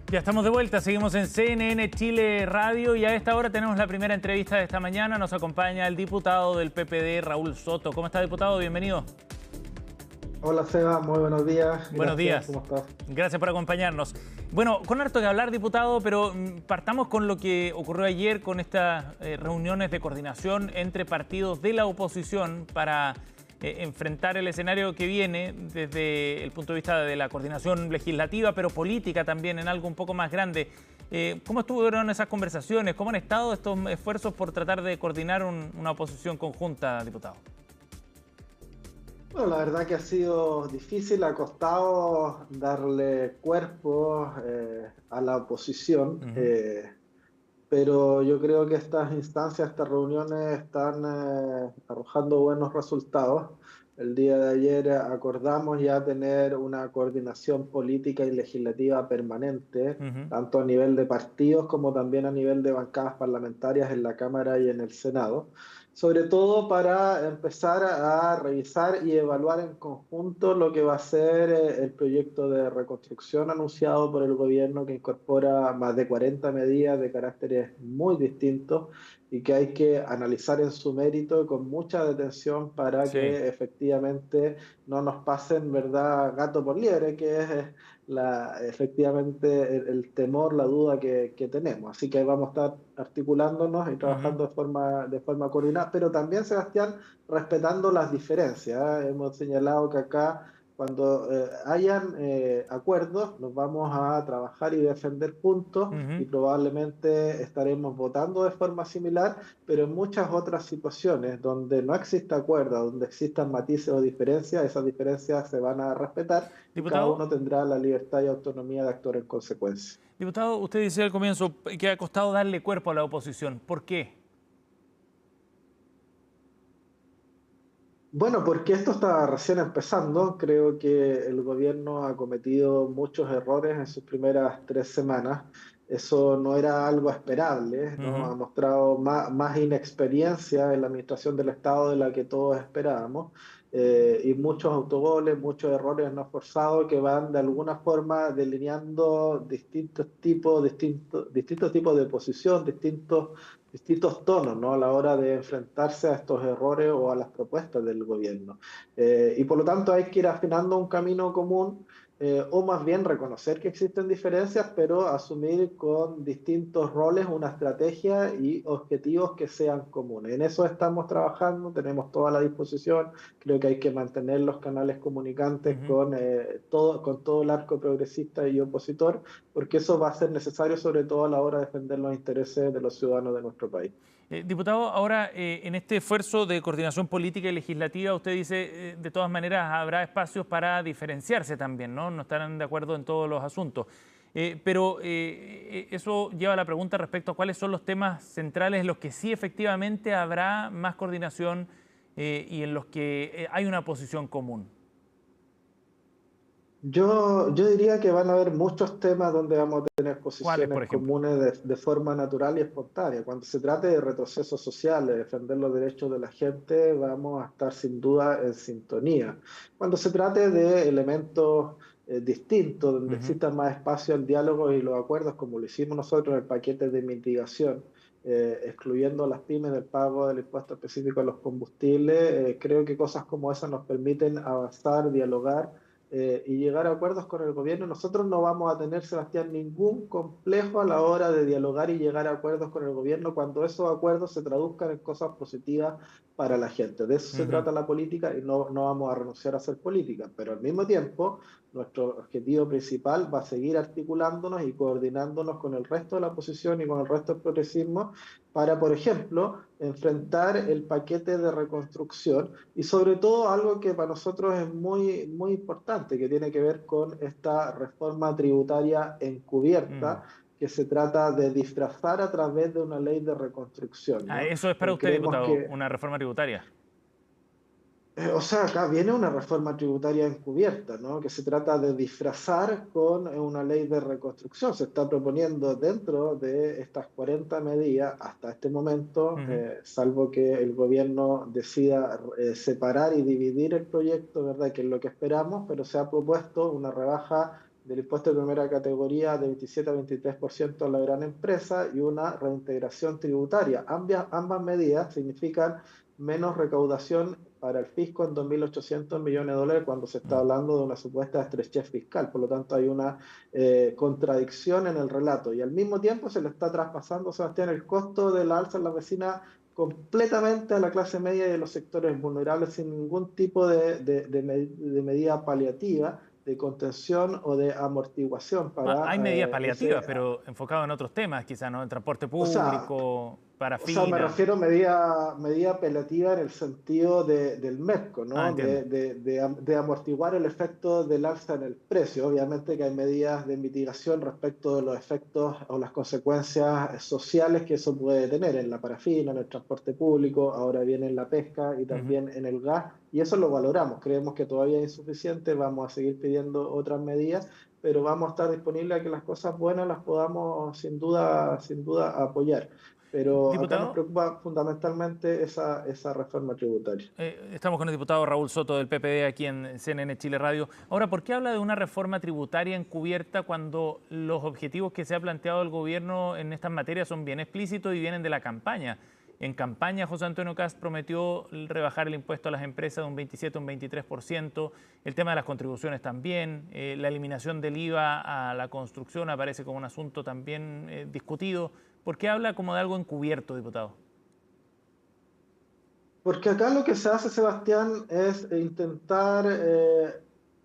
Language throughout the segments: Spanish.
Ya estamos de vuelta, seguimos en CNN Chile Radio y a esta hora tenemos la primera entrevista de esta mañana. Nos acompaña el diputado del PPD, Raúl Soto. ¿Cómo está, diputado? Bienvenido. Hola Seba, muy buenos días. Buenos días. ¿Cómo estás? Gracias por acompañarnos. Bueno, con harto que hablar, diputado, pero partamos con lo que ocurrió ayer con estas reuniones de coordinación entre partidos de la oposición para enfrentar el escenario que viene desde el punto de vista de la coordinación legislativa, pero política también en algo un poco más grande. ¿Cómo estuvieron esas conversaciones? ¿Cómo han estado estos esfuerzos por tratar de coordinar una oposición conjunta, diputado? Bueno, la verdad que ha sido difícil, ha costado darle cuerpo a la oposición, pero yo creo que estas instancias, estas reuniones están arrojando buenos resultados. El día de ayer acordamos ya tener una coordinación política y legislativa permanente, tanto a nivel de partidos como también a nivel de bancadas parlamentarias en la Cámara y en el Senado, sobre todo para empezar a revisar y evaluar en conjunto lo que va a ser el proyecto de reconstrucción anunciado por el gobierno, que incorpora más de 40 medidas de caracteres muy distintos y que hay que analizar en su mérito y con mucha detención para Sí. que efectivamente no nos pasen, ¿verdad?, gato por liebre, que es efectivamente el temor, la duda que tenemos. Así que vamos a estar articulándonos y trabajando de forma coordinada, pero también, Sebastián, respetando las diferencias, ¿eh? Hemos señalado que acá, cuando hayan acuerdos, nos vamos a trabajar y defender juntos y probablemente estaremos votando de forma similar, pero en muchas otras situaciones donde no exista acuerdo, donde existan matices o diferencias, esas diferencias se van a respetar y cada Diputado, uno tendrá la libertad y autonomía de actuar en consecuencia. diputado, usted decía al comienzo que ha costado darle cuerpo a la oposición. ¿Por qué? Bueno, porque esto está recién empezando. Creo que el gobierno ha cometido muchos errores en sus primeras 3 semanas. Eso no era algo esperable, ¿no? Ha mostrado más inexperiencia en la administración del Estado de la que todos esperábamos, y muchos autogoles, muchos errores no forzados que van de alguna forma delineando distintos tipos de posición, distintos tonos, ¿no?, a la hora de enfrentarse a estos errores o a las propuestas del gobierno. Y por lo tanto hay que ir afinando un camino común, o más bien reconocer que existen diferencias, pero asumir con distintos roles una estrategia y objetivos que sean comunes. En eso estamos trabajando, tenemos toda la disposición. Creo que hay que mantener los canales comunicantes con todo el arco progresista y opositor, porque eso va a ser necesario, sobre todo a la hora de defender los intereses de los ciudadanos de nuestro país. Diputado, ahora en este esfuerzo de coordinación política y legislativa, usted dice, de todas maneras, habrá espacios para diferenciarse también, ¿no? No estarán de acuerdo en todos los asuntos. Pero eso lleva a la pregunta respecto a cuáles son los temas centrales en los que sí efectivamente habrá más coordinación y en los que hay una posición común. Yo diría que van a haber muchos temas donde vamos a tener ¿Cuáles, por posiciones ejemplo? comunes de forma natural y espontánea. Cuando se trate de retroceso social, de defender los derechos de la gente, vamos a estar sin duda en sintonía. Cuando se trate de elementos distintos, donde exista más espacio al diálogo y los acuerdos, como lo hicimos nosotros en el paquete de mitigación, excluyendo a las pymes del pago del impuesto específico a los combustibles, creo que cosas como esas nos permiten avanzar, dialogar y llegar a acuerdos con el gobierno. Nosotros no vamos a tener, Sebastián, ningún complejo a la hora de dialogar y llegar a acuerdos con el gobierno cuando esos acuerdos se traduzcan en cosas positivas para la gente. De eso se trata la política y no vamos a renunciar a hacer política, pero al mismo tiempo nuestro objetivo principal va a seguir articulándonos y coordinándonos con el resto de la oposición y con el resto del progresismo para, por ejemplo, enfrentar el paquete de reconstrucción y sobre todo algo que para nosotros es muy, muy importante, que tiene que ver con esta reforma tributaria encubierta que se trata de disfrazar a través de una ley de reconstrucción, ¿no? Eso es para usted, Creemos diputado, que, una reforma tributaria. o sea, acá viene una reforma tributaria encubierta, ¿no?, que se trata de disfrazar con una ley de reconstrucción. Se está proponiendo dentro de estas 40 medidas, hasta este momento, salvo que el gobierno decida separar y dividir el proyecto, ¿verdad?, que es lo que esperamos, pero se ha propuesto una rebaja del impuesto de primera categoría de 27 a 23% a la gran empresa y una reintegración tributaria. Ambas medidas significan menos recaudación para el fisco en 2.800 millones de dólares cuando se está hablando de una supuesta estrechez fiscal. Por lo tanto, hay una contradicción en el relato y al mismo tiempo se le está traspasando, Sebastián, el costo de la alza en la vecina completamente a la clase media y a los sectores vulnerables sin ningún tipo de medida paliativa, de contención o de amortiguación para Hay medidas ese... paliativas, pero enfocado en otros temas, quizás, ¿no? El transporte O sea, público, me parafina. refiero a medida apelativa en el sentido del MEPCO, Ah, ¿no? entiendo. De amortiguar el efecto del alza en el precio. Obviamente que hay medidas de mitigación respecto de los efectos o las consecuencias sociales que eso puede tener en la parafina, en el transporte público, ahora viene en la pesca y Ujú. también en el gas. Y eso lo valoramos. Creemos que todavía es insuficiente, vamos a seguir pidiendo otras medidas, pero vamos a estar disponibles a que las cosas buenas las podamos sin duda apoyar. Pero acá nos Diputado, preocupa fundamentalmente esa reforma tributaria. estamos con el diputado Raúl Soto del PPD aquí en CNN Chile Radio. Ahora, ¿por qué habla de una reforma tributaria encubierta cuando los objetivos que se ha planteado el gobierno en estas materias son bien explícitos y vienen de la campaña? En campaña, José Antonio Kast prometió rebajar el impuesto a las empresas de un 27 a un 23%, el tema de las contribuciones también, la eliminación del IVA a la construcción aparece como un asunto también discutido. ¿Por qué habla como de algo encubierto, diputado? Porque acá lo que se hace, Sebastián, es intentar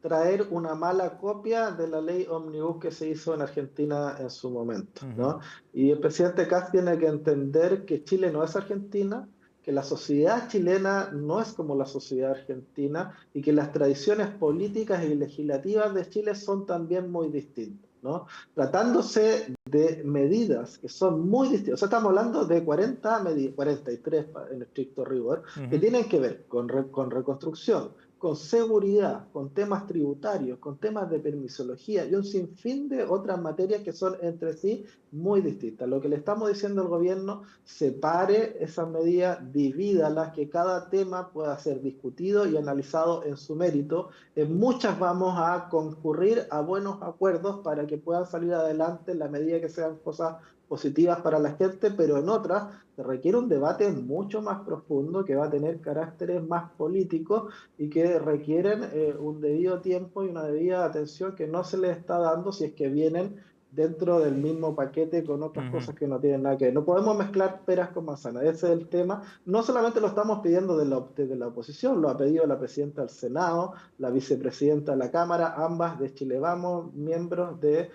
traer una mala copia de la ley Omnibus que se hizo en Argentina en su momento, Ujú. ¿no? Y el presidente Kast tiene que entender que Chile no es Argentina, que la sociedad chilena no es como la sociedad argentina y que las tradiciones políticas y legislativas de Chile son también muy distintas, ¿no? Tratándose de medidas que son muy distintas. O sea, estamos hablando de 40 medidas, 43 en estricto rigor, que Ujú. tienen que ver con reconstrucción, con seguridad, con temas tributarios, con temas de permisología y un sinfín de otras materias que son entre sí muy distintas. Lo que le estamos diciendo al gobierno, separe esas medidas, divídalas, que cada tema pueda ser discutido y analizado en su mérito. En muchas vamos a concurrir a buenos acuerdos para que puedan salir adelante en la medida que sean cosas positivas para la gente, pero en otras se requiere un debate mucho más profundo que va a tener caracteres más políticos y que requieren un debido tiempo y una debida atención que no se les está dando si es que vienen dentro del mismo paquete con otras Ujú. cosas que no tienen nada que ver. No podemos mezclar peras con manzanas, ese es el tema. No solamente lo estamos pidiendo desde la oposición, lo ha pedido la presidenta del Senado, la vicepresidenta de la Cámara, ambas de Chile Vamos, miembros del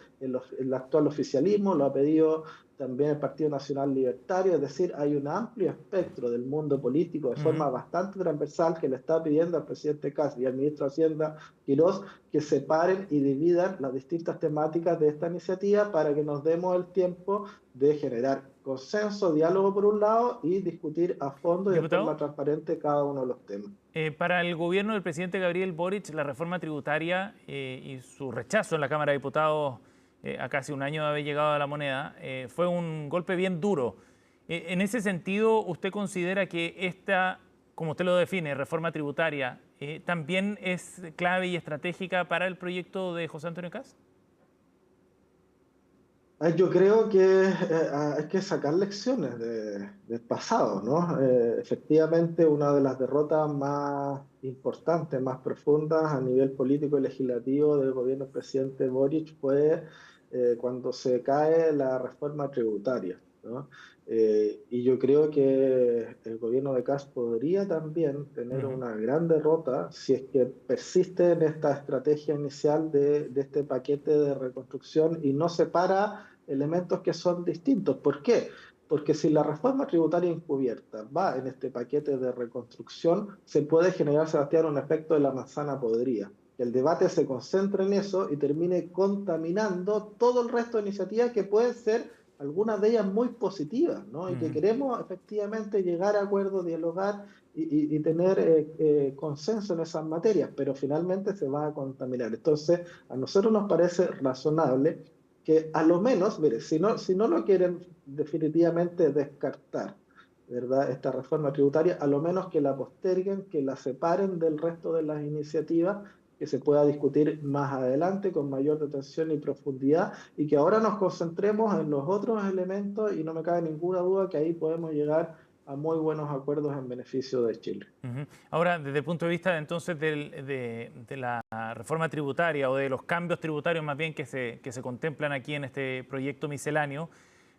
actual oficialismo, lo ha pedido también el Partido Nacional Libertario, es decir, hay un amplio espectro del mundo político de Ujú. forma bastante transversal que le está pidiendo al presidente Kast y al ministro de Hacienda, Quirós, que separen y dividan las distintas temáticas de esta iniciativa para que nos demos el tiempo de generar consenso, diálogo por un lado y discutir a fondo y de forma Diputado, transparente cada uno de los temas. para el gobierno del presidente Gabriel Boric, la reforma tributaria y su rechazo en la Cámara de Diputados a casi un año de haber llegado a la moneda fue un golpe bien duro. En ese sentido, ¿usted considera que esta, como usted lo define, reforma tributaria, también es clave y estratégica para el proyecto de José Antonio Kast? Yo creo que hay que sacar lecciones del pasado, ¿no? Efectivamente, una de las derrotas más importantes, más profundas a nivel político y legislativo del gobierno del presidente Boric fue cuando se cae la reforma tributaria, ¿no? Y yo creo que el gobierno de Kast podría también tener Ujú. una gran derrota si es que persiste en esta estrategia inicial de este paquete de reconstrucción y no separa elementos que son distintos. ¿Por qué? Porque si la reforma tributaria encubierta va en este paquete de reconstrucción, se puede generar, Sebastián, un efecto de la manzana podrida. Que el debate se concentre en eso y termine contaminando todo el resto de iniciativas que pueden ser algunas de ellas muy positivas, ¿no? Y que Ujú. queremos efectivamente llegar a acuerdos, dialogar y tener consenso en esas materias, pero finalmente se va a contaminar. Entonces, a nosotros nos parece razonable que a lo menos, mire, si no lo quieren definitivamente descartar, ¿verdad? Esta reforma tributaria, a lo menos que la posterguen, que la separen del resto de las iniciativas que se pueda discutir más adelante con mayor detención y profundidad y que ahora nos concentremos en los otros elementos y no me cabe ninguna duda que ahí podemos llegar a muy buenos acuerdos en beneficio de Chile. Ujú. Ahora, desde el punto de vista entonces de la reforma tributaria o de los cambios tributarios más bien que se contemplan aquí en este proyecto misceláneo,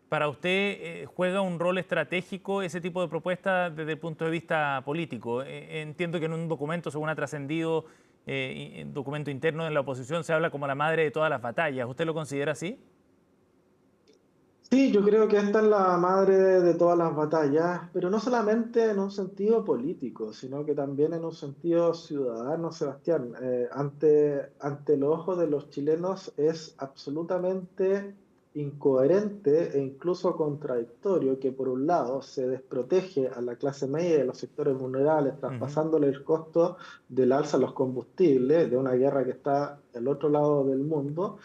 ¿para usted juega un rol estratégico ese tipo de propuestas desde el punto de vista político? Entiendo que en un documento, según ha trascendido, documento interno de la oposición, se habla como la madre de todas las batallas. ¿Usted lo considera así? Sí, yo creo que esta es la madre de todas las batallas, pero no solamente en un sentido político, sino que también en un sentido ciudadano, Sebastián. Ante el ojo de los chilenos es absolutamente incoherente e incluso contradictorio que por un lado se desprotege a la clase media y a los sectores vulnerables, Ujú. traspasándole el costo del alza a los combustibles, de una guerra que está al otro lado del mundo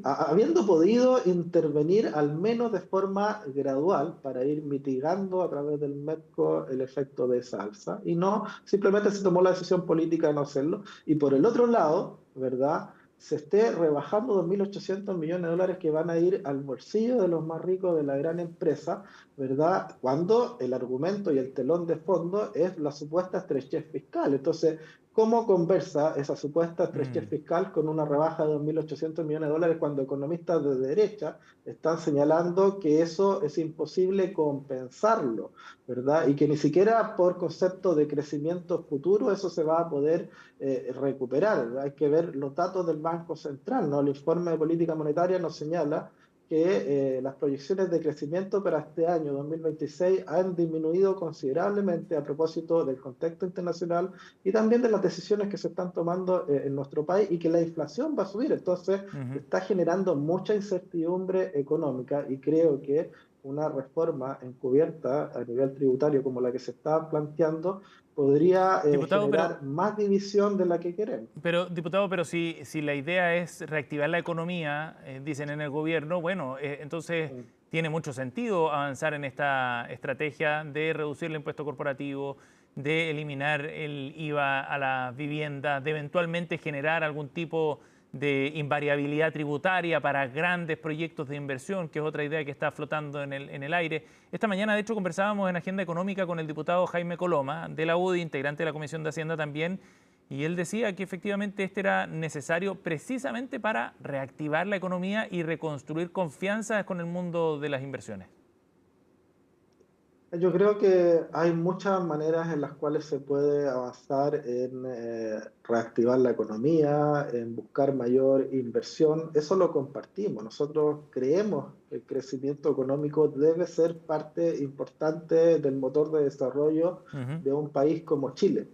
habiendo podido intervenir al menos de forma gradual para ir mitigando a través del MEPCO el efecto de esa alza, y no simplemente se tomó la decisión política de no hacerlo, y por el otro lado, ¿verdad? Se esté rebajando 2.800 millones de dólares que van a ir al bolsillo de los más ricos de la gran empresa, ¿verdad? Cuando el argumento y el telón de fondo es la supuesta estrechez fiscal. Entonces, ¿cómo conversa esa supuesta estrechez Mm. fiscal con una rebaja de 2.800 millones de dólares cuando economistas de derecha están señalando que eso es imposible compensarlo, ¿verdad? Y que ni siquiera por concepto de crecimiento futuro eso se va a poder recuperar, ¿verdad? Hay que ver los datos del Banco Central, ¿no? El informe de política monetaria nos señala que las proyecciones de crecimiento para este año 2026 han disminuido considerablemente a propósito del contexto internacional y también de las decisiones que se están tomando en nuestro país y que la inflación va a subir. Entonces, Ujú. está generando mucha incertidumbre económica y creo que una reforma encubierta a nivel tributario como la que se está planteando podría Diputado, generar más división de la que queremos. diputado, pero si la idea es reactivar la economía, dicen en el gobierno, bueno, entonces tiene mucho sentido avanzar en esta estrategia de reducir el impuesto corporativo, de eliminar el IVA a la vivienda, de eventualmente generar algún tipo de invariabilidad tributaria para grandes proyectos de inversión, que es otra idea que está flotando en el aire. Esta mañana, de hecho, conversábamos en Agenda Económica con el diputado Jaime Coloma, de la UDI, integrante de la Comisión de Hacienda también, y él decía que efectivamente este era necesario precisamente para reactivar la economía y reconstruir confianza con el mundo de las inversiones. Yo creo que hay muchas maneras en las cuales se puede avanzar en reactivar la economía, en buscar mayor inversión. Eso lo compartimos. Nosotros creemos que el crecimiento económico debe ser parte importante del motor de desarrollo Ujú. de un país como Chile.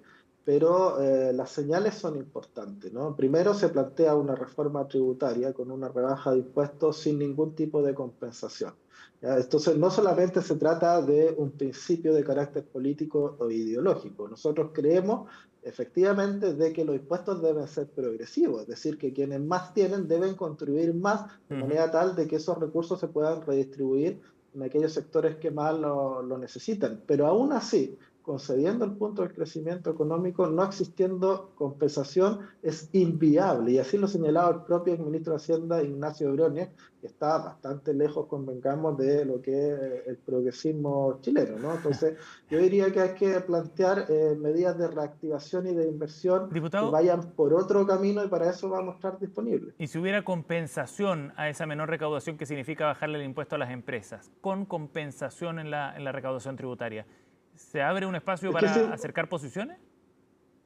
Pero las señales son importantes, ¿no? Primero se plantea una reforma tributaria con una rebaja de impuestos sin ningún tipo de compensación. ¿Ya? Entonces, no solamente se trata de un principio de carácter político o ideológico. Nosotros creemos efectivamente de que los impuestos deben ser progresivos, es decir, que quienes más tienen deben contribuir más de Ujú. manera tal de que esos recursos se puedan redistribuir en aquellos sectores que más lo necesitan. Pero aún así, concediendo el punto del crecimiento económico, no existiendo compensación, es inviable. Y así lo señalaba el propio ministro de Hacienda, Ignacio Briones, que está bastante lejos, convengamos, de lo que es el progresismo chileno, ¿no? Entonces, yo diría que hay que plantear medidas de reactivación y de inversión que Diputado, vayan por otro camino y para eso vamos a estar disponibles. ¿y si hubiera compensación a esa menor recaudación que significa bajarle el impuesto a las empresas, con compensación en la recaudación tributaria, se abre un espacio Es que para sí, acercar posiciones?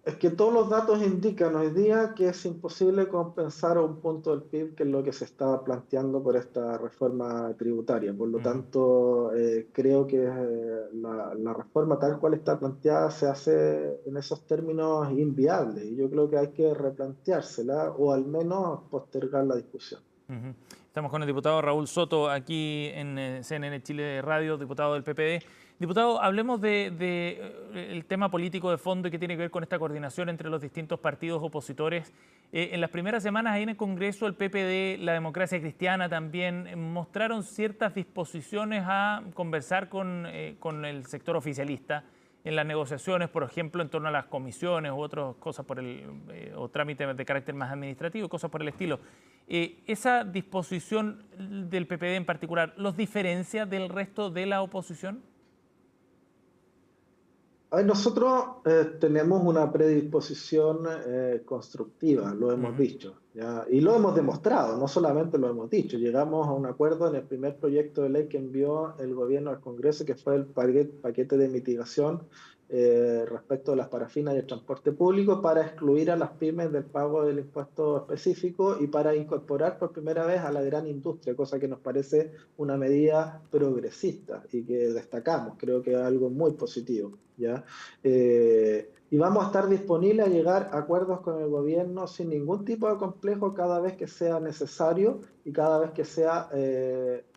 es que todos los datos indican hoy día que es imposible compensar a un punto del PIB, que es lo que se está planteando por esta reforma tributaria. Por lo Ujú. tanto, creo que la reforma tal cual está planteada se hace en esos términos inviable. Y yo creo que hay que replanteársela o al menos postergar la discusión. Ujú. Estamos con el diputado Raúl Soto aquí en CNN Chile Radio, diputado del PPD. Diputado, hablemos el tema político de fondo y que tiene que ver con esta coordinación entre los distintos partidos opositores. En las primeras semanas ahí en el Congreso, el PPD, la Democracia Cristiana también mostraron ciertas disposiciones a conversar con el sector oficialista. en las negociaciones, por ejemplo, en torno a las comisiones u otras cosas o trámites de carácter más administrativo, cosas por el estilo. ¿Esa disposición del PPD en particular los diferencia del resto de la oposición? A ver, nosotros tenemos una predisposición constructiva, lo hemos Ujú. dicho, ¿ya? Y lo hemos demostrado, no solamente lo hemos dicho. Llegamos a un acuerdo en el primer proyecto de ley que envió el gobierno al Congreso, que fue el paquete de mitigación respecto a las parafinas y el transporte público, para excluir a las pymes del pago del impuesto específico y para incorporar por primera vez a la gran industria, cosa que nos parece una medida progresista y que destacamos. Creo que es algo muy positivo. ¿Ya? Y vamos a estar disponibles a llegar a acuerdos con el gobierno sin ningún tipo de complejo cada vez que sea necesario y cada vez que sea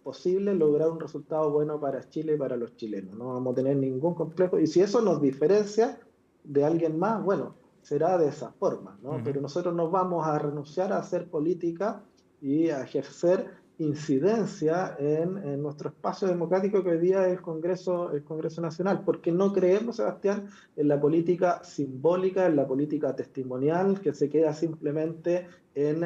posible lograr un resultado bueno para Chile y para los chilenos. No vamos a tener ningún complejo y si eso nos diferencia de alguien más, bueno, será de esa forma, ¿no? Ujú. Pero nosotros no vamos a renunciar a hacer política y a ejercer incidencia en nuestro espacio democrático que hoy día es el Congreso Nacional, porque no creemos, Sebastián, en la política simbólica, en la política testimonial, que se queda simplemente en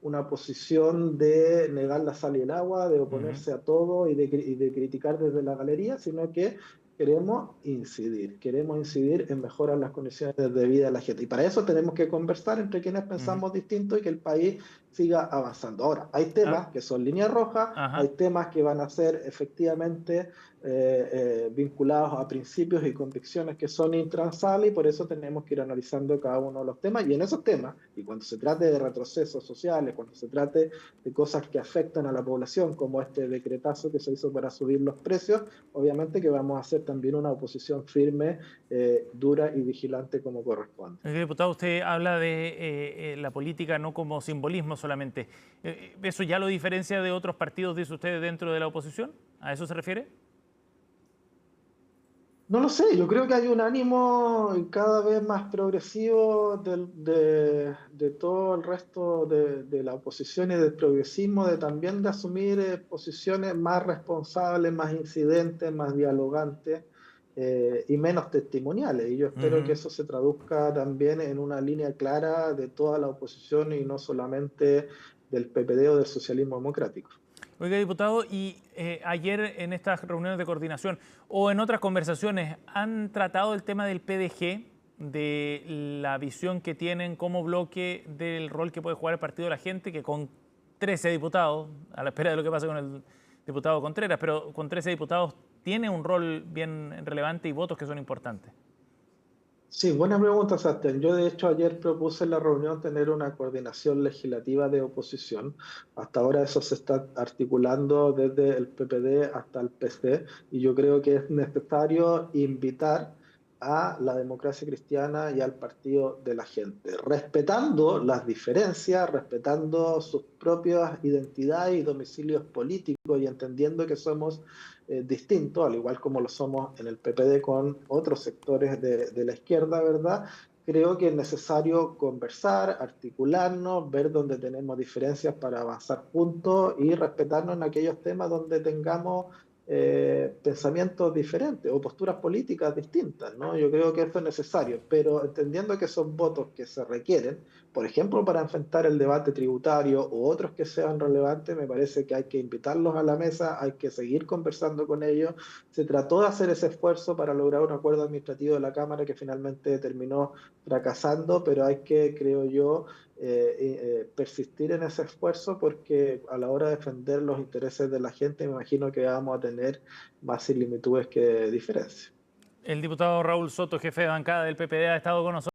una posición de negar la sal y el agua, de Ujú. oponerse a todo y de criticar desde la galería, sino que queremos incidir en mejorar las condiciones de vida de la gente. Y para eso tenemos que conversar entre quienes Ujú. pensamos distinto y que el país siga avanzando. Ahora, hay Ah, temas que son líneas rojas, hay ajá. temas que van a ser efectivamente vinculados a principios y convicciones que son intransables y por eso tenemos que ir analizando cada uno de los temas. Y en esos temas, y cuando se trate de retrocesos sociales, cuando se trate de cosas que afectan a la población, como este decretazo que se hizo para subir los precios, obviamente que vamos a hacer también una oposición firme, dura y vigilante como corresponde. Diputado, usted habla de la política no como simbolismo solamente. ¿Eso ya lo diferencia de otros partidos, dice usted, dentro de la oposición? ¿A eso se refiere? No lo sé, yo creo que hay un ánimo cada vez más progresivo de todo el resto de la oposición y del progresismo, de también de asumir posiciones más responsables, más incidentes, más dialogantes y menos testimoniales. Y yo espero que Ujú. eso se traduzca también en una línea clara de toda la oposición y no solamente del PPD o del socialismo democrático. Oiga, diputado, y ayer en estas reuniones de coordinación o en otras conversaciones, ¿han tratado el tema del PDG, de la visión que tienen como bloque del rol que puede jugar el Partido de la Gente, que con 13 diputados, a la espera de lo que pasa con el diputado Contreras, pero con 13 diputados tiene un rol bien relevante y votos que son importantes? Sí, buena pregunta, Sebastián. Yo, de hecho, ayer propuse en la reunión tener una coordinación legislativa de oposición. Hasta ahora eso se está articulando desde el PPD hasta el PC y yo creo que es necesario invitar a la democracia cristiana y al Partido de la Gente, respetando las diferencias, respetando sus propias identidades y domicilios políticos y entendiendo que somos distintos, al igual como lo somos en el PPD con otros sectores de la izquierda, ¿verdad? Creo que es necesario conversar, articularnos, ver dónde tenemos diferencias para avanzar juntos y respetarnos en aquellos temas donde tengamos pensamientos diferentes o posturas políticas distintas, ¿no? Yo creo que esto es necesario, pero entendiendo que son votos que se requieren, por ejemplo, para enfrentar el debate tributario u otros que sean relevantes, me parece que hay que invitarlos a la mesa, hay que seguir conversando con ellos. Se trató de hacer ese esfuerzo para lograr un acuerdo administrativo de la Cámara que finalmente terminó fracasando, pero hay que, creo yo, persistir en ese esfuerzo porque a la hora de defender los intereses de la gente me imagino que vamos a tener más similitudes que diferencias. El diputado Raúl Soto, jefe de bancada del PPD, ha estado con nosotros.